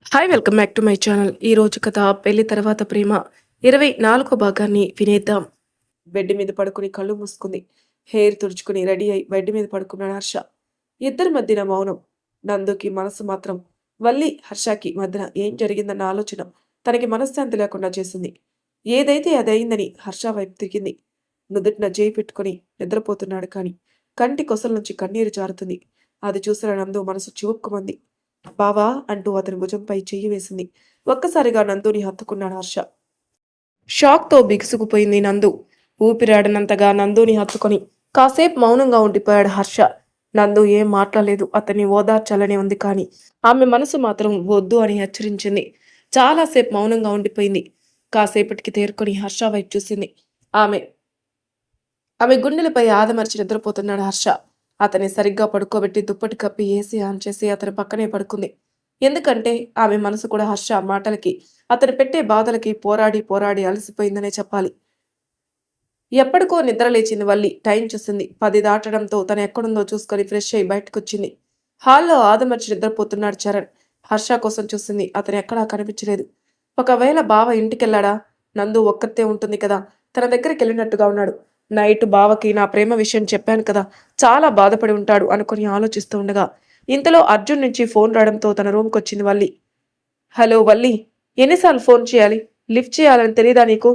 Hi welcome back to my channel. ఈ రోజు కథ పెళ్లి తర్వాత ప్రేమ 24 భాగాన్ని వినేద్దాం. బెడ్ మీద పడుకుని కళ్ళు మూసుకుంది. హెయిర్ తుడుచుకుని రెడీ అయి బెడ్ మీద పడుకున్నాడు హర్ష. ఇద్దరి మధ్యన మౌనం. నందుకి మనసు మాత్రం వల్లి హర్షకి మధ్యన ఏం జరిగిందన్న ఆలోచన తనకి మనశ్శాంతి లేకుండా చేసింది. ఏదైతే అదయిందని హర్ష వైపు తిరిగింది. నుదుటిన చేయి పెట్టుకుని నిద్రపోతున్నాడు కాని కంటి కొసల నుంచి కన్నీరు జారుతుంది. అది చూసిన నందు మనసు చివుక్కుమంది. బావా అంటూ అతని భుజంపై చెయ్యి వేసింది. ఒక్కసారిగా నందుని హత్తుకున్నాడు హర్ష. షాక్తో బిగుసుకుపోయింది నందు. ఊపిరాడనంతగా నందుని హత్తుకొని కాసేపు మౌనంగా ఉండిపోయాడు హర్ష. నందు ఏం మాట్లాడలేదు. అతన్ని ఓదార్చాలనే ఉంది కానీ ఆమె మనసు మాత్రం వద్దు అని హెచ్చరించింది. చాలాసేపు మౌనంగా ఉండిపోయింది. కాసేపటికి తేరుకొని హర్ష వైపు చూసింది. ఆమె ఆమె గుండెలపై ఆదమర్చి నిద్రపోతున్నాడు హర్ష. అతన్ని సరిగ్గా పడుకోబెట్టి దుప్పటి కప్పి ఏసీ ఆన్ చేసి అతని పక్కనే పడుకుంది. ఎందుకంటే ఆమె మనసు కూడా హర్ష మాటలకి అతను పెట్టే బాధలకి పోరాడి పోరాడి అలసిపోయిందనే చెప్పాలి. ఎప్పటికో నిద్ర లేచింది వల్లి. టైం చూసింది 10 దాటడంతో తను ఎక్కడుందో చూసుకొని ఫ్రెష్ అయి బయటకొచ్చింది. హాల్లో ఆదమర్చి నిద్రపోతున్నాడు చరణ్. హర్ష కోసం చూసింది. అతను ఎక్కడా కనిపించలేదు. ఒకవేళ బావ ఇంటికెళ్ళాడా? నందు ఒక్కతే ఉంటుంది కదా, తన దగ్గరికి వెళ్ళినట్టుగా ఉన్నాడు. నైట్ బావకి నా ప్రేమ విషయం చెప్పాను కదా, చాలా బాధపడి ఉంటాడు అనుకుని ఆలోచిస్తూ ఉండగా ఇంతలో అర్జున్ నుంచి ఫోన్ రావడంతో తన రూమ్కి వచ్చింది వల్లి. హలో వల్లి, ఎన్నిసార్లు ఫోన్ చేయాలి? లిఫ్ట్ చేయాలని తెలీదా నీకు?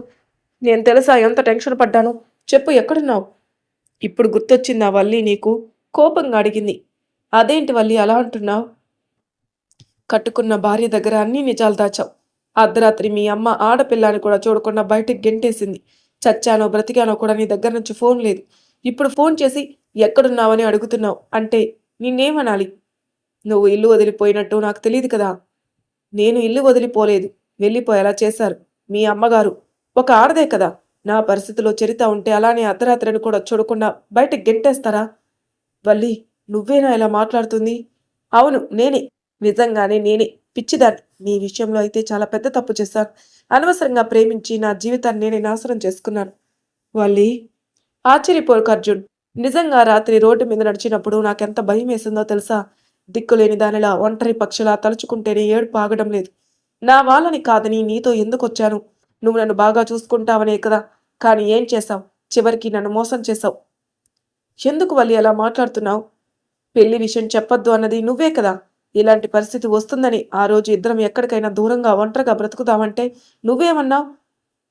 నేను తెలుసా ఎంత టెన్షన్ పడ్డాను. చెప్పు, ఎక్కడున్నావు? ఇప్పుడు గుర్తొచ్చిందా వల్లి నీకు? కోపంగా అడిగింది. అదేంటి వల్లి అలా అంటున్నావు? కట్టుకున్న భార్య దగ్గర అన్ని నిజాలు దాచావు. అర్ధరాత్రి మీ అమ్మ ఆడపిల్లని కూడా చూడకుండా బయటికి గెంటేసింది. చచ్చానో బ్రతికానో కూడా నీ దగ్గర నుంచి ఫోన్ లేదు. ఇప్పుడు ఫోన్ చేసి ఎక్కడున్నావని అడుగుతున్నావు అంటే నిన్నేమనాలి? నువ్వు ఇల్లు వదిలిపోయినట్టు నాకు తెలియదు కదా. నేను ఇల్లు వదిలిపోలేదు. వెళ్ళిపోయేలా చేశారు మీ అమ్మగారు. ఒక ఆడదే కదా. నా పరిస్థితిలో చరిత ఉంటే అలానే అర్ధరాత్రిని కూడా చూడకుండా బయటకు గెంటేస్తారా? వల్లి, నువ్వేనా ఇలా మాట్లాడుతుంది? అవును నేనే. నిజంగానే నేనే పిచ్చిదాన్ని. నీ విషయంలో అయితే చాలా పెద్ద తప్పు చేశాను. అనవసరంగా ప్రేమించి నా జీవితాన్ని నేనే నాశనం చేసుకున్నాను. వల్లి, ఆశ్చర్యపోకు అర్జున్. నిజంగా రాత్రి రోడ్డు మీద నడిచినప్పుడు నాకెంత భయం వేసిందో తెలుసా? దిక్కులేని దానిలా ఒంటరి పక్షిలా తలుచుకుంటేనే ఏడుపు ఆగడం లేదు. నా వాళ్ళని కాదని నీతో ఎందుకు వచ్చాను? నువ్వు నన్ను బాగా చూసుకుంటావనే కదా. కానీ ఏం చేశావు? చివరికి నన్ను మోసం చేశావు. ఎందుకు వల్లి అలా మాట్లాడుతున్నావు? పెళ్లి విషయం చెప్పొద్దు అన్నది నువ్వే కదా. ఇలాంటి పరిస్థితి వస్తుందని ఆ రోజు ఇద్దరం ఎక్కడికైనా దూరంగా ఒంటరిగా బ్రతుకుతామంటే నువ్వేమన్నావు?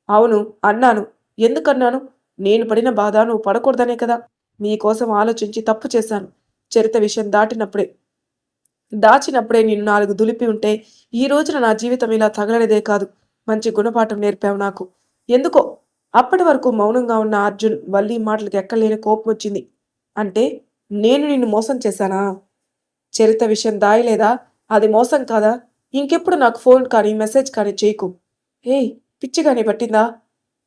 అవును అన్నాను. ఎందుకన్నాను? నేను పడిన బాధ నువ్వు పడకూడదనే కదా. నీకోసం ఆలోచించి తప్పు చేశాను. చరిత విషయం దాచినప్పుడే నిన్ను 4 దులిపి ఉంటే ఈ రోజున నా జీవితం ఇలా తగలనిదే కాదు. మంచి గుణపాఠం నేర్పావు నాకు. ఎందుకో అప్పటి వరకు మౌనంగా ఉన్న అర్జున్ వల్లి మాటలకు ఎక్కలేని కోపం వచ్చింది. అంటే నేను నిన్ను మోసం చేశానా? చరిత విషయం దాయలేదా? అది మోసం కాదా? ఇంకెప్పుడు నాకు ఫోన్ కానీ మెసేజ్ కానీ చేయకు. ఏయ్, పిచ్చిగాని పట్టిందా?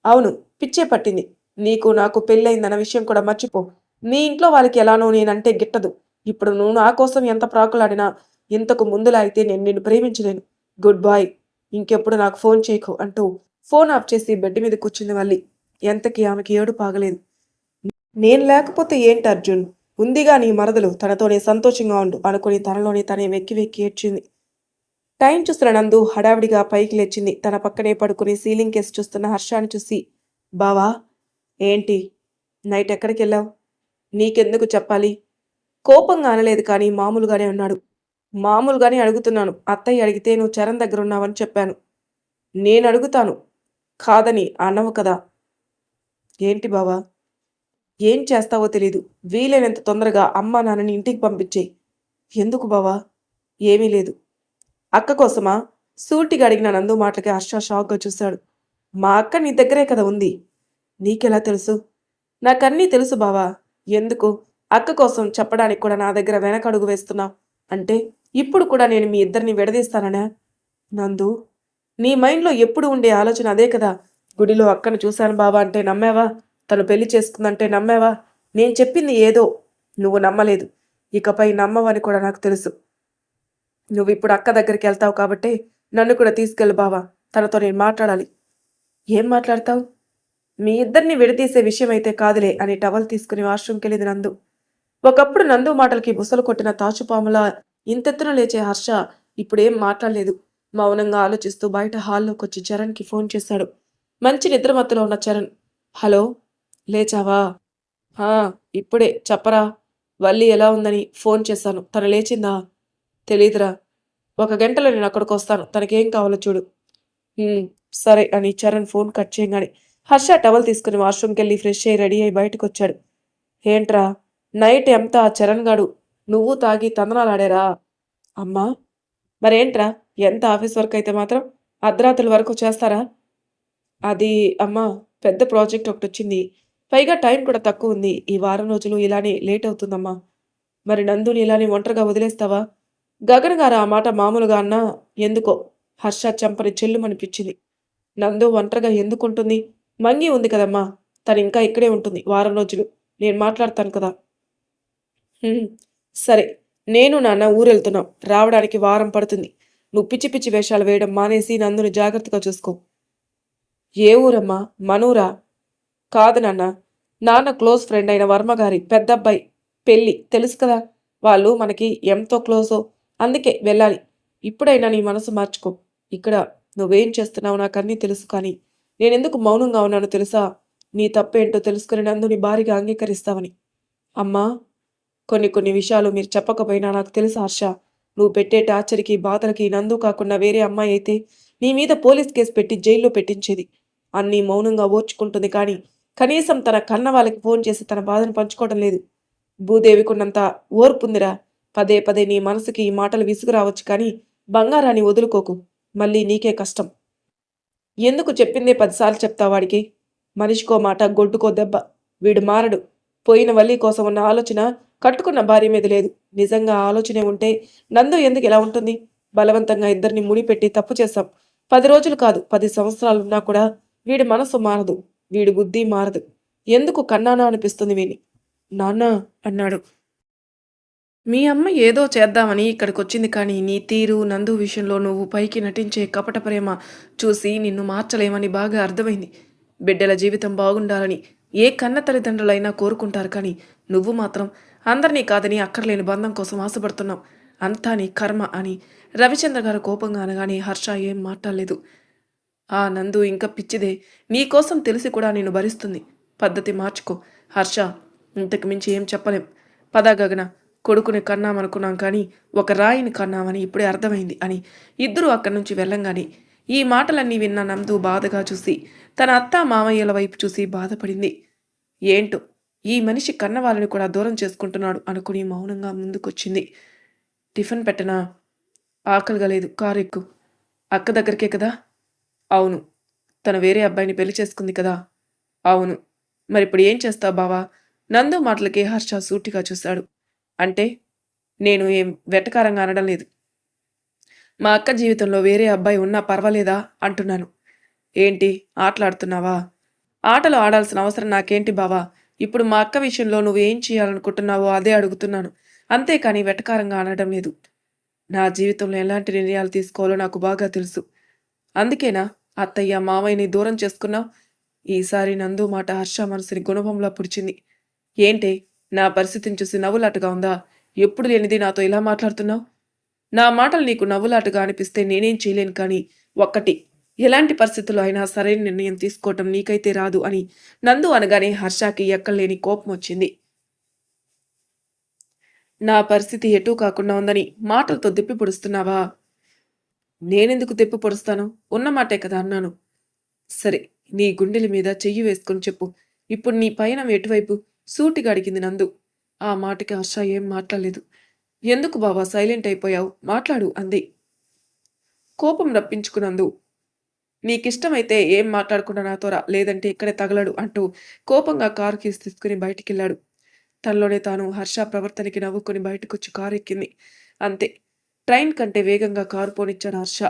అవును, పిచ్చే పట్టింది. నీకు నాకు పెళ్ళయిందన్న విషయం కూడా మర్చిపో. నీ ఇంట్లో వాళ్ళకి ఎలానో నేనంటే గిట్టదు. ఇప్పుడు నువ్వు నా కోసం ఎంత ప్రాకులాడినా ఇంతకు ముందులా అయితే నేను నిన్ను ప్రేమించలేను. Good bye. ఇంకెప్పుడు నాకు ఫోన్ చేయకు అంటూ ఫోన్ ఆఫ్ చేసి బెడ్ మీద కూర్చుంది వల్లి. ఎంతకీ ఆమెకి ఏడుపు ఆగలేదు. నేను లేకపోతే ఏంటి అర్జున్? ఉందిగా నీ మరదలు, తనతోనే సంతోషంగా ఉండు అనుకుని తనలోని తనే వెక్కి వెక్కి ఏడ్చింది. టైం చూసిన నందు హడావిడిగా పైకి లేచింది. తన పక్కనే పడుకుని సీలింగ్ కేసి చూస్తున్న హర్షాన్ని చూసి, బావా ఏంటి నైట్ ఎక్కడికి వెళ్ళావు? నీకెందుకు చెప్పాలి? కోపంగా అనలేదు కానీ మామూలుగానే ఉన్నాడు. మామూలుగానే అడుగుతున్నాను. అత్తయ్య అడిగితే నువ్వు చరణ్ దగ్గర ఉన్నావని చెప్పాను. నేను అడుగుతాను కాదని అనవు కదా. ఏంటి బావా? ఏం చేస్తావో తెలీదు. వీలైనంత తొందరగా అమ్మా నాన్నని ఇంటికి పంపించేయి. ఎందుకు బావా? ఏమీ లేదు. అక్క కోసమా? సూటిగా అడిగిన నందు మాటలకి హర్ష షాక్గా చూశాడు. మా అక్క నీ దగ్గరే కదా ఉంది. నీకెలా తెలుసు? నాకన్నీ తెలుసు బావా. ఎందుకు? అక్క కోసం చెప్పడానికి కూడా నా దగ్గర వెనకడుగు వేస్తున్నావు. అంటే ఇప్పుడు కూడా నేను మీ ఇద్దరిని విడదీస్తాననా? నందు, నీ మైండ్లో ఎప్పుడు ఉండే ఆలోచన అదే కదా. గుడిలో అక్కను చూశాను బావా అంటే నమ్మావా? తను పెళ్లి చేసుకుందంటే నమ్మావా? నేను చెప్పింది ఏదో నువ్వు నమ్మలేదు. ఇకపై నమ్మవని కూడా నాకు తెలుసు. నువ్వు ఇప్పుడు అక్క దగ్గరికి వెళ్తావు కాబట్టి నన్ను కూడా తీసుకెళ్ళు బావా. తనతో నేను మాట్లాడాలి. ఏం మాట్లాడతావు? మీ ఇద్దరిని విడదీసే విషయం అయితే కాదులే అని టవల్ తీసుకుని వాష్రూమ్కి వెళ్ళింది నందు. ఒకప్పుడు నందు మాటలకి బుసలు కొట్టిన తాచుపాములా ఇంతెత్తున లేచే హర్ష ఇప్పుడేం మాట్లాడలేదు. మౌనంగా ఆలోచిస్తూ బయట హాల్లోకొచ్చి చరణ్కి ఫోన్ చేశాడు. మంచి నిద్రమత్తులో ఉన్న చరణ్, హలో, లేచావా? హా, ఇప్పుడే చెప్పరా. వల్లి ఎలా ఉందని ఫోన్ చేశాను. తను లేచిందా? తెలీదురా. ఒక గంటలో నేను అక్కడికొస్తాను. తనకేం కావాలో చూడు. "హ్మ్, సరే" అని చరణ్ ఫోన్ కట్ చేయగానే హర్ష టవల్ తీసుకుని వాష్రూమ్కెళ్ళి ఫ్రెష్ అయ్యి రెడీ అయి బయటకొచ్చాడు. ఏంట్రా, నైట్ ఎంత ఆ చరణ్ గాడు నువ్వు తాగి తందనాలాడారా? అమ్మా, మరేంట్రా, ఎంత ఆఫీస్ వర్క్ అయితే మాత్రం అర్ధరాత్రుల వరకు చేస్తారా? అది అమ్మా, పెద్ద ప్రాజెక్ట్ ఒకటొచ్చింది. పైగా టైం కూడా తక్కువుంది. ఈ వారం రోజులు ఇలానే లేట్ అవుతుందమ్మా. మరి నందుని ఇలానే ఒంటరిగా వదిలేస్తావా? గగన్ గారు ఆ మాట మామూలుగా అన్నా ఎందుకో హర్ష చెంపని చెల్లుమనిపించింది. నందు ఒంటరిగా ఎందుకుంటుంది? మంగి ఉంది కదమ్మా. తనింకా ఇక్కడే ఉంటుంది వారం రోజులు. నేను మాట్లాడతాను కదా. "హ్మ్, సరే. నేను నాన్న ఊరెళ్తున్నాం. రావడానికి వారం పడుతుంది. నువ్వు పిచ్చి పిచ్చి వేషాలు వేయడం మానేసి నందుని జాగ్రత్తగా చూసుకో." ఏ ఊరమ్మా? మనూరా? కాదు నాన్న. నాన్న క్లోజ్ ఫ్రెండ్ అయిన వర్మగారి పెద్దబ్బాయి పెళ్ళి తెలుసు కదా. వాళ్ళు మనకి ఎంతో క్లోజో. అందుకే వెళ్ళాలి. ఇప్పుడైనా నీ మనసు మార్చుకో. ఇక్కడ నువ్వేం చేస్తున్నావో నాకన్నీ తెలుసు కానీ నేనెందుకు మౌనంగా ఉన్నానో తెలుసా? నీ తప్పేంటో తెలుసుకుని నందుని భారీగా అంగీకరిస్తావని. అమ్మా, కొన్ని కొన్ని విషయాలు మీరు చెప్పకపోయినా నాకు తెలుసు హర్ష. నువ్వు పెట్టే టార్చర్‌కి, బాధలకి నందు కాకుండా వేరే అమ్మాయి అయితే నీ మీద పోలీస్ కేస్ పెట్టి జైల్లో పెట్టించేది. అన్నీ మౌనంగా ఓర్చుకుంటుంది కానీ, కనీసం తన కన్న వాళ్ళకి ఫోన్ చేసి తన బాధను పంచుకోవడం లేదు. భూదేవికున్నంత ఓర్పుందిరా. పదే పదే నీ మనసుకి ఈ మాటలు విసుగు రావచ్చు కానీ, బంగారాన్ని వదులుకోకు. మళ్ళీ నీకే కష్టం. ఎందుకు చెప్పిందే 10 సార్లు చెప్తావు వాడికి? మనిషికో మాట, గొడ్డుకో దెబ్బ. వీడు మారడు. పోయిన వల్లి కోసం ఉన్న ఆలోచన కట్టుకున్న భార్య మీద లేదు. నిజంగా ఆ ఆలోచనే ఉంటే నందు ఎందుకు ఇలా ఉంటుంది? బలవంతంగా ఇద్దరిని ముడిపెట్టి తప్పు చేశాం. 10 రోజులు కాదు, 10 సంవత్సరాలున్నా కూడా వీడి మనసు మారదు. వీడి బుద్ధి మారదు. ఎందుకు కన్నానా అనిపిస్తుంది వీని. నాన్నా అన్నాడు. మీ అమ్మ ఏదో చేద్దామని ఇక్కడికొచ్చింది కానీ నీ తీరు, నందు విషయంలో నువ్వు పైకి నటించే కపట ప్రేమ చూసి నిన్ను మార్చలేమని బాగా అర్థమైంది. బిడ్డల జీవితం బాగుండాలని ఏ కన్న తల్లిదండ్రులైనా కోరుకుంటారు కానీ నువ్వు మాత్రం అందరినీ కాదని అక్కర్లేని బంధం కోసం ఆశపడుతున్నావు. అంతా నీ కర్మ అని రవిచంద్ర గారు కోపంగా అనగానే హర్ష ఏం మాట్లాడలేదు. ఆ నందు ఇంకా పిచ్చిదే. నీకోసం తెలిసి కూడా నిన్ను భరిస్తుంది. పద్ధతి మార్చుకో హర్ష. ఇంతకు మించి ఏం చెప్పలేం. పద గగన. కొడుకుని కన్నామనుకున్నాం కానీ ఒక రాయిని కన్నామని ఇప్పుడే అర్థమైంది అని ఇద్దరూ అక్కడి నుంచి వెళ్ళంగానే ఈ మాటలన్నీ విన్న నందు బాధగా చూసి తన అత్త మామయ్యల వైపు చూసి బాధపడింది. ఏంటో ఈ మనిషి కన్న వాళ్ళని కూడా దూరం చేసుకుంటున్నాడు అనుకుని మౌనంగా ముందుకొచ్చింది. టిఫిన్ పెట్టనా? ఆకలిగా లేదు. కారు ఎక్కు. అక్క దగ్గరికే కదా? అవును. తను వేరే అబ్బాయిని పెళ్లి చేసుకుంది కదా? అవును. మరిప్పుడు ఏం చేస్తావు బావా? నందు మాటలకి హర్ష సూటిగా చూశాడు. అంటే? నేను ఏం వెటకారంగా అనడం లేదు. మా అక్క జీవితంలో వేరే అబ్బాయి ఉన్నా పర్వాలేదా అంటున్నాను. ఏంటి ఆటలాడుతున్నావా? ఆటలు ఆడాల్సిన అవసరం నాకేంటి బావా? ఇప్పుడు మా అక్క విషయంలో నువ్వేం చేయాలనుకుంటున్నావో అదే అడుగుతున్నాను. అంతేకాని వెటకారంగా అనడం లేదు. నా జీవితంలో ఎలాంటి నిర్ణయాలు తీసుకోవాలో నాకు బాగా తెలుసు. అందుకేనా అత్తయ్య, మామయ్యని దూరం చేసుకున్నావు? ఈసారి నందు మాట హర్ష మనసుని గుణపంలా పుడిచింది. ఏంటే, నా పరిస్థితిని చూసి నవ్వులాటగా ఉందా? ఎప్పుడు లేనిది నాతో ఇలా మాట్లాడుతున్నావు? నా మాటలు నీకు నవ్వులాటగా అనిపిస్తే నేనేం చేయలేను కానీ ఒక్కటి, ఎలాంటి పరిస్థితుల్లో అయినా సరైన నిర్ణయం తీసుకోవటం నీకైతే రాదు అని నందు అనగానే హర్షకి ఎక్కలేని కోపం వచ్చింది. నా పరిస్థితి ఎటూ కాకుండా ఉందని మాటలతో దిప్పి పొడుస్తున్నావా? నేనెందుకు తిప్పి పొడుస్తాను? ఉన్న మాటే కదా అన్నాను. సరే, నీ గుండెల మీద చెయ్యి వేసుకొని చెప్పు. ఇప్పుడు నీ పయనం ఎటువైపు? సూటిగా అడిగింది నందు. ఆ మాటకి హర్ష ఏం మాట్లాడలేదు. ఎందుకు బావా సైలెంట్ అయిపోయావు? మాట్లాడు అంది. కోపం రప్పించుకున్నందు. నీకిష్టమైతే ఏం మాట్లాడకుండా నాతో రా, లేదంటే ఇక్కడే తగలడు అంటూ కోపంగా కారు కీస్ తీసుకుని బయటికెళ్ళాడు. తనలోనే తాను హర్ష ప్రవర్తనకి నవ్వుకుని బయటకొచ్చి కారు ఎక్కింది. అంతే, ట్రైన్ కంటే వేగంగా కారు పోనిచ్చాడు హర్ష.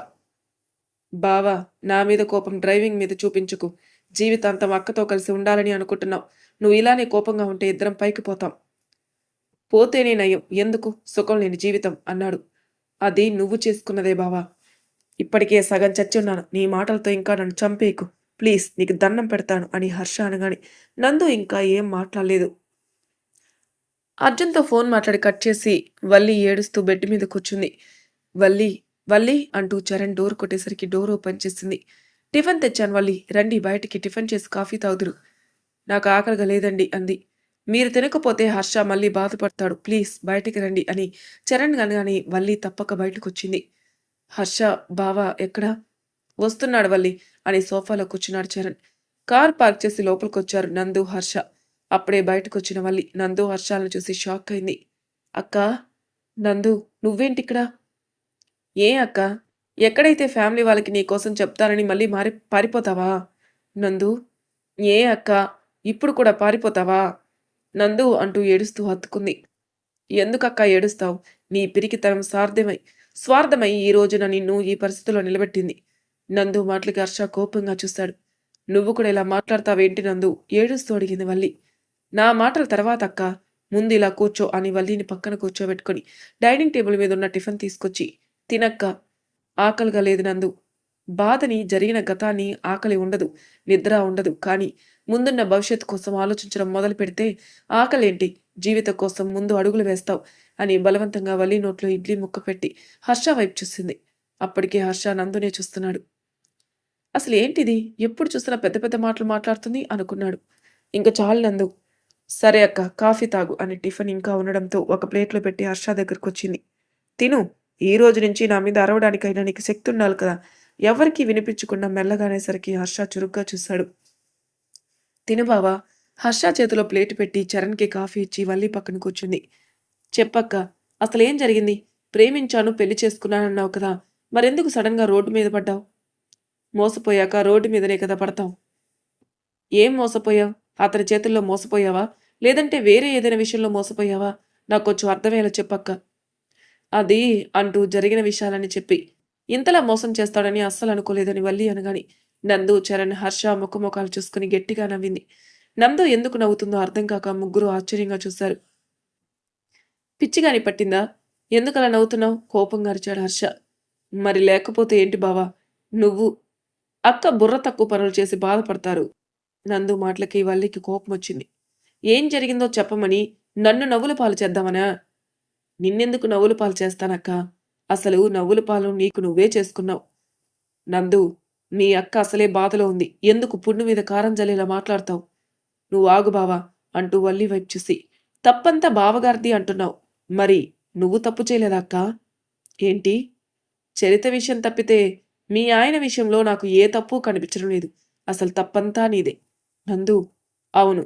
బావా, నా మీద కోపం డ్రైవింగ్ మీద చూపించుకు. జీవితాంతం అక్కతో కలిసి ఉండాలని అనుకుంటున్నావు. నువ్వు ఇలానే కోపంగా ఉంటే ఇద్దరం పైకి పోతాం. పోతేనే నయం. ఎందుకు సుఖం లేని జీవితం అన్నాడు. అది నువ్వు చేసుకున్నదే బావా. ఇప్పటికే సగం చచ్చున్నాను. నీ మాటలతో ఇంకా నన్ను చంపేయకు. ప్లీజ్, నీకు దండం పెడతాను అని హర్ష అనగానే నందు ఇంకా ఏం మాట్లాడలేదు. అర్జున్తో ఫోన్ మాట్లాడి కట్ చేసి వల్లి ఏడుస్తూ బెడ్ మీద కూర్చుంది. వల్లి, వల్లి అంటూ చరణ్ డోర్ కొట్టేసరికి డోర్ ఓపెన్ చేసింది. టిఫిన్ తెచ్చాను వల్లి, రండి బయటికి టిఫిన్ చేసి కాఫీ తాగుదురు. నాకు ఆకలిగా లేదండి అంది. మీరు తినకపోతే హర్ష మళ్ళీ బాధపడతాడు, ప్లీజ్ బయటికి రండి అని చరణ్ అనగానే వల్లి తప్పక బయటకొచ్చింది. హర్ష, బావా ఎక్కడా? వస్తున్నాడు వల్లి అని సోఫాలో కూర్చున్నాడు చరణ్. కార్ పార్క్ చేసి లోపలికొచ్చారు నందు, హర్ష. అప్పుడే బయటకొచ్చిన వల్లి నందు, హర్షాలను చూసి షాక్ అయింది. అక్కా, నందు, నువ్వేంటిక్కడ? ఏ అక్క? ఎక్కడైతే ఫ్యామిలీ వాళ్ళకి నీ కోసం చెప్తానని మళ్ళీ పారిపోతావా? నందు, ఏ అక్క? ఇప్పుడు కూడా పారిపోతావా? నందు అంటూ ఏడుస్తూ హత్తుకుంది. ఎందుకక్కా ఏడుస్తావు? నీ పిరికితనం స్వార్థమై ఈ రోజున నిన్ను ఈ పరిస్థితిలో నిలబెట్టింది. నందు మాటలకి హర్ష కోపంగా చూశాడు. నువ్వు కూడా ఇలా మాట్లాడతావేంటి నందు? ఏడుస్తూ అడిగింది వల్లి. నా మాటల తర్వాత అక్క, ముందు ఇలా కూర్చో అని వల్లిని పక్కన కూర్చోబెట్టుకొని డైనింగ్ టేబుల్ మీద ఉన్న టిఫిన్ తీసుకొచ్చి తినక్క. ఆకలిగా లేదు నందు. బాధని, జరిగిన గతాన్ని ఆకలి ఉండదు, నిద్ర ఉండదు. కానీ ముందున్న భవిష్యత్తు కోసం ఆలోచించడం మొదలు పెడితే ఆకలేంటి, జీవితం కోసం ముందు అడుగులు వేస్తావు అని బలవంతంగా వల్లి నోట్లో ఇడ్లీ ముక్క పెట్టి హర్ష వైపు చూసింది. అప్పటికే హర్ష నందునే చూస్తున్నాడు. అసలు ఏంటిది, ఎప్పుడు చూసినా పెద్ద పెద్ద మాటలు మాట్లాడుతుంది అనుకున్నాడు. ఇంక చాలు నందు. సరే అక్క, కాఫీ తాగు అని టిఫిన్ ఇంకా ఉండడంతో ఒక ప్లేట్లో పెట్టి హర్ష దగ్గరకు వచ్చింది. తిను. ఈ రోజు నుంచి నా మీద అరవడానికైనా నీకు శక్తి ఉండాలి కదా. ఎవరికీ వినిపించకుండా మెల్లగానేసరికి హర్ష చురుగ్గా చూశాడు. తిను బావా. హర్ష చేతిలో ప్లేటు పెట్టి చరణ్కి కాఫీ ఇచ్చి వల్లి పక్కన కూర్చుంది. చెప్పక్క, అసలేం జరిగింది? ప్రేమించాను, పెళ్లి చేసుకున్నానన్నావు కదా, మరెందుకు సడన్గా రోడ్డు మీద పడ్డావు? మోసపోయాక రోడ్డు మీదనే కదా పడతాం. ఏం మోసపోయావు? అతని చేతుల్లో మోసపోయావా, లేదంటే వేరే ఏదైనా విషయంలో మోసపోయావా? నాకు కొంచెం అర్థమయ్యేలా చెప్పక్క. అది అంటూ జరిగిన విషయాలని చెప్పి ఇంతలా మోసం చేస్తాడని అస్సలు అనుకోలేదని వల్లి అనగాని నందు, చరణ్, హర్ష ముఖముఖాలు చూసుకుని గట్టిగా నవ్వింది. నందు ఎందుకు నవ్వుతుందో అర్థం కాక ముగ్గురు ఆశ్చర్యంగా చూశారు. పిచ్చిగాని పట్టిందా? ఎందుకలా నవ్వుతున్నావు? కోపంగా అరిచాడు హర్ష. మరి లేకపోతే ఏంటి బావా? నువ్వు అక్క బుర్ర తక్కువ పనులు చేసి బాధపడతారు. నందు మాటలకి వల్లికి కోపం వచ్చింది. ఏం జరిగిందో చెప్పమని నన్ను నవ్వుల పాలు చేద్దామనా? నిన్నెందుకు నవ్వుల పాలు చేస్తానక్కా? అసలు నవ్వుల పాలు నీకు నువ్వే చేసుకున్నావు. నందు, మీ అక్క అసలే బాధలో ఉంది. ఎందుకు పుండు మీద కారం జల్లేలా మాట్లాడతావు? నువ్వు ఆగు బావా అంటూ వల్లి వైపు చూసి, తప్పంతా బావగారిది అంటున్నావు. మరి నువ్వు తప్పు చేయలేదా అక్కా? ఏంటి? చరిత విషయం తప్పితే మీ ఆయన విషయంలో నాకు ఏ తప్పు కనిపించడం లేదు. అసలు తప్పంతా నీదే. నందు, అవును.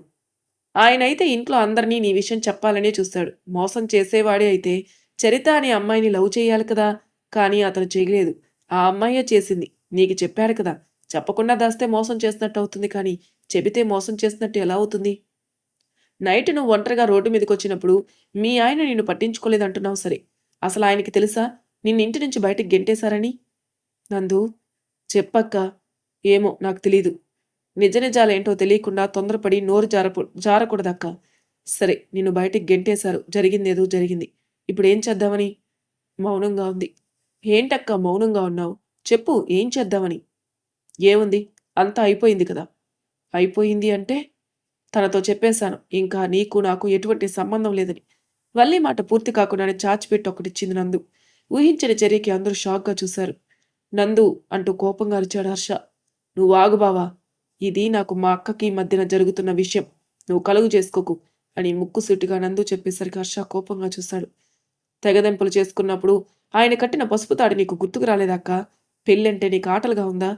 ఆయనైతే ఇంట్లో అందరినీ నీ విషయం చెప్పాలనే చూస్తాడు. మోసం చేసేవాడే అయితే చరిత అనే అమ్మాయిని లవ్ చేయాలి కదా, కానీ అతను చేయలేదు. ఆ అమ్మాయే చేసింది. నీకు చెప్పాడు కదా. చెప్పకుండా దాస్తే మోసం చేసినట్టు అవుతుంది, కానీ చెబితే మోసం చేసినట్టు ఎలా అవుతుంది? నైట్ నువ్వు ఒంటరిగా రోడ్డు మీదకొచ్చినప్పుడు మీ ఆయన నిన్ను పట్టించుకోలేదంటున్నావు సరే. అసలు ఆయనకి తెలుసా నిన్నింటి నుంచి బయటికి గెంటేశారని? నందు, చెప్పక్క. ఏమో నాకు తెలీదు. నిజ నిజాలేంటో తెలియకుండా తొందరపడి నోరు జారకూడదక్క. సరే, నిన్ను బయటికి గెంటేశారు. జరిగిందేదో జరిగింది. ఇప్పుడేం చేద్దామని? మౌనంగా ఉంది. ఏంటక్క మౌనంగా ఉన్నావు? చెప్పు, ఏం చేద్దామని? ఏముంది, అంతా అయిపోయింది కదా. అయిపోయింది అంటే? తనతో చెప్పేశాను. ఇంకా నీకు నాకు ఎటువంటి సంబంధం లేదని. వల్లి మాట పూర్తి కాకుండానే చాచిపెట్టి ఒకటిచ్చింది నందు. ఊహించని చర్యకి అందరూ షాక్గా చూశారు. నందు అంటూ కోపంగా అరిచాడు హర్ష. నువ్వు ఆగు బావా. ఇది నాకు మా అక్కకి మధ్యన జరుగుతున్న విషయం. నువ్వు కలుగు చేసుకోకు అని ముక్కుసూటిగా నందు చెప్పేసరికి హర్ష కోపంగా చూశాడు. తెగదెంపులు చేసుకున్నప్పుడు ఆయన కట్టిన పసుపు తాడు నీకు గుర్తుకు రాలేదక్క? పెళ్ళంటే నీకు ఆటలుగా ఉందా?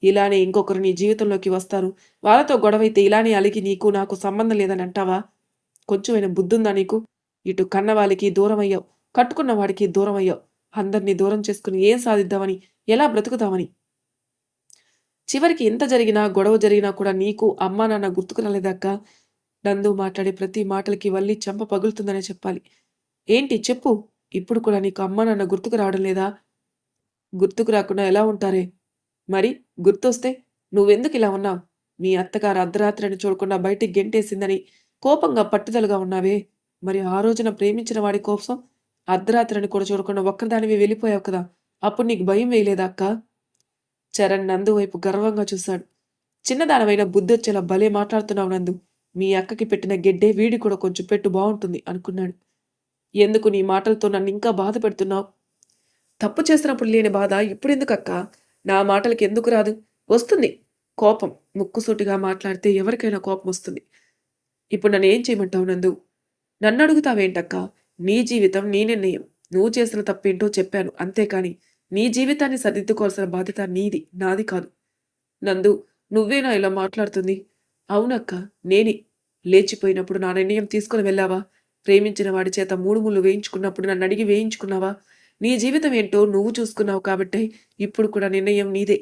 ఇలానే ఇంకొకరు నీ జీవితంలోకి వస్తారు. వాళ్ళతో గొడవైతే ఇలానే అలిగి నీకు నాకు సంబంధం లేదని అంటావా? కొంచెమైనా బుద్ధుందా నీకు? ఇటు కన్నవాళ్ళకి దూరం అయ్యావు, కట్టుకున్న వాడికి దూరం అయ్యావు. అందరినీ దూరం చేసుకుని ఏం సాధిద్దామని, ఎలా బ్రతుకుతామని? చివరికి ఇంత జరిగినా, గొడవ జరిగినా కూడా నీకు అమ్మా నాన్న గుర్తుకు రాలేదక్క? నందు మాట్లాడే ప్రతి మాటలకి వల్లి చెంప పగులుతుందనే చెప్పాలి. ఏంటి చెప్పు, ఇప్పుడు కూడా నీకు అమ్మా నాన్న గుర్తుకు రావడం లేదా? గుర్తుకు రాకుండా ఎలా ఉంటారే? మరి గుర్తొస్తే నువ్వెందుకు ఇలా ఉన్నావు? మీ అత్తగారు అర్ధరాత్రిని చూడకుండా బయటికి గెంటేసిందని కోపంగా పట్టుదలగా ఉన్నావే, మరి ఆ రోజున ప్రేమించిన వాడి కోసం అర్ధరాత్రిని కూడా చూడకుండా ఒక్కదానివి వెళ్ళిపోయావు కదా, అప్పుడు నీకు భయం వేయలేదా అక్క? చరణ్ నందు వైపు గర్వంగా చూశాడు. చిన్నదానమైన బుద్ధొచ్చేలా భలే మాట్లాడుతున్నావు నందు. మీ అక్కకి పెట్టిన గెడ్డే వీడి కూడా కొంచెం పెట్టు బాగుంటుంది అనుకున్నాడు. ఎందుకు నీ మాటలతో నన్ను ఇంకా బాధ పెడుతున్నావు? తప్పు చేసినప్పుడు లేని బాధ ఇప్పుడెందుకక్కా? నా మాటలకి ఎందుకు రాదు? వస్తుంది కోపం. ముక్కుసూటిగా మాట్లాడితే ఎవరికైనా కోపమొస్తుంది. ఇప్పుడు నన్నేం చేయమంటావు నందు? నన్నడుగుతావేంటక్కా? నీ జీవితం నీ నిర్ణయం. నువ్వు చేసిన తప్పేంటో చెప్పాను. అంతేకాని నీ జీవితాన్ని సరిదిద్దుకోవాల్సిన బాధ్యత నీది, నాది కాదు. నందు, నువ్వేనా ఇలా మాట్లాడుతుంది? అవునక్క, నేనే. లేచిపోయినప్పుడు నా నిర్ణయం తీసుకొని వెళ్ళావా? ప్రేమించిన వాడి చేత 3 ముళ్ళు వేయించుకున్నప్పుడు నన్నడిగి వేయించుకున్నావా? నీ జీవితం ఏంటో నువ్వు చూసుకున్నావు కాబట్టే ఇప్పుడు కూడా నిర్ణయం నీదే.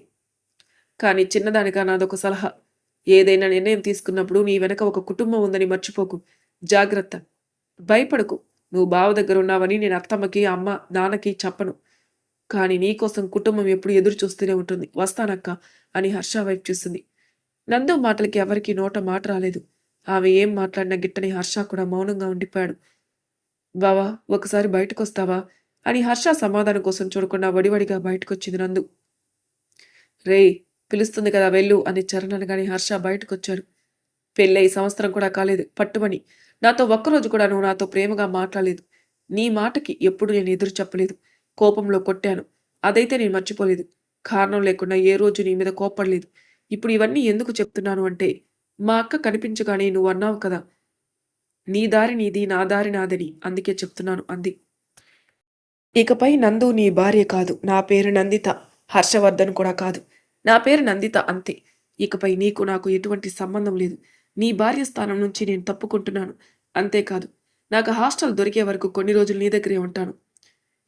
కానీ చిన్నదానిగా నాదొక సలహా. ఏదైనా నిర్ణయం తీసుకున్నప్పుడు నీ వెనక ఒక కుటుంబం ఉందని మర్చిపోకు. జాగ్రత్త. భయపడకు. నువ్వు బావ దగ్గరున్నావని నేను అత్తమ్మకి, అమ్మ, నాన్నకి చెప్పను. కానీ నీకోసం కుటుంబం ఎప్పుడు ఎదురు చూస్తూనే ఉంటుంది. వస్తానక్క అని హర్ష వైపు చూసింది. నందు మాటలకి ఎవరికీ నోట మాట రాలేదు. ఆమె ఏం మాట్లాడినా గిట్టని హర్ష కూడా మౌనంగా ఉండిపోయాడు. బావా, ఒకసారి బయటకొస్తావా అని హర్ష సమాధానం కోసం చూడకుండా వడివడిగా బయటకొచ్చింది నందు. రేయ్, పిలుస్తుంది కదా వెళ్ళు అని చరణ్ అనగానే హర్ష బయటకొచ్చాడు. పెళ్ళై సంవత్సరం కూడా కాలేదు. పట్టుమని నాతో ఒక్కరోజు కూడా నువ్వు నాతో ప్రేమగా మాట్లాడలేదు. నీ మాటకి ఎప్పుడు నేను ఎదురు చెప్పలేదు. కోపంలో కొట్టాను. అదైతే నేను మర్చిపోలేదు. కారణం లేకుండా ఏ రోజు నీ మీద కోప్పడలేదు. ఇప్పుడు ఇవన్నీ ఎందుకు చెప్తున్నాను అంటే, మా అక్క కనిపించగానే నువ్వు అన్నావు కదా, నీ దారి నీది, నా దారి నాదని. అందుకే చెప్తున్నాను అంది. ఇకపై నందు నీ భార్య కాదు. నా పేరు నందిత. హర్షవర్ధన్ కూడా కాదు. నా పేరు నందిత అంతే. ఇకపై నీకు నాకు ఎటువంటి సంబంధం లేదు. నీ భార్య స్థానం నుంచి నేను తప్పుకుంటున్నాను. అంతేకాదు, నాకు హాస్టల్ దొరికే వరకు కొన్ని రోజులు నీ దగ్గరే ఉంటాను.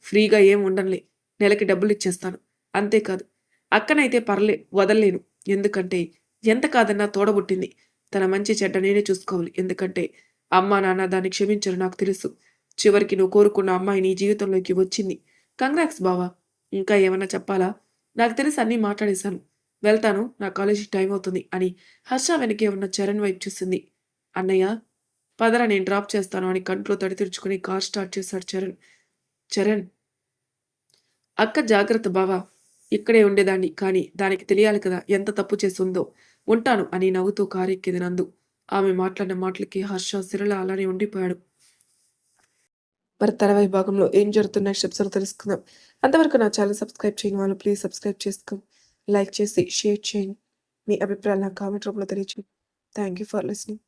ఫ్రీగా ఏం ఉండనులే. నెలకి డబ్బులిచ్చేస్తాను. అంతేకాదు, అక్కనైతే వదల్లేను. ఎందుకంటే ఎంత కాదన్నా తోడబుట్టింది. తన మంచి చెడ్డ నేనే చూసుకోవాలి. ఎందుకంటే అమ్మా నాన్న దాన్ని క్షమించరు, నాకు తెలుసు. చివరికి నువ్వు కోరుకున్న అమ్మాయి నీ జీవితంలోకి వచ్చింది. కంగ్రాట్స్ బావా. ఇంకా ఏమన్నా చెప్పాలా? నాకు తెలిసి అన్నీ మాట్లాడేశాను. వెళ్తాను, నా కాలేజీకి టైం అవుతుంది అని హర్ష వెనకే ఉన్న చరణ్ వైపు చూసింది. అన్నయ్య, పదరా నేను డ్రాప్ చేస్తాను అని కంట్లో తడి తుడుచుకుని కార్ స్టార్ట్ చేశాడు చరణ్. చరణ్, అక్క జాగ్రత్త బావా. ఇక్కడే ఉండేదాన్ని, కానీ దానికి తెలియాలి కదా ఎంత తప్పు చేస్తుందో. ఉంటాను అని నవ్వుతూ కారెక్కింది నందు. ఆమె మాట్లాడిన మాటలకి హర్ష సిరల అలానే ఉండిపోయాడు. మరి తర్వాయి భాగంలో ఏం జరుగుతున్న స్టెప్స్ తెలుసుకుందాం. అంతవరకు నా ఛానల్ సబ్స్క్రైబ్ చేయని వాళ్ళు ప్లీజ్ సబ్స్క్రైబ్ చేసుకో, లైక్ చేసి షేర్ చేయండి. మీ అభిప్రాయాలు నా కామెంట్ రూపంలో తెలియచేయండి. Thank you for listening.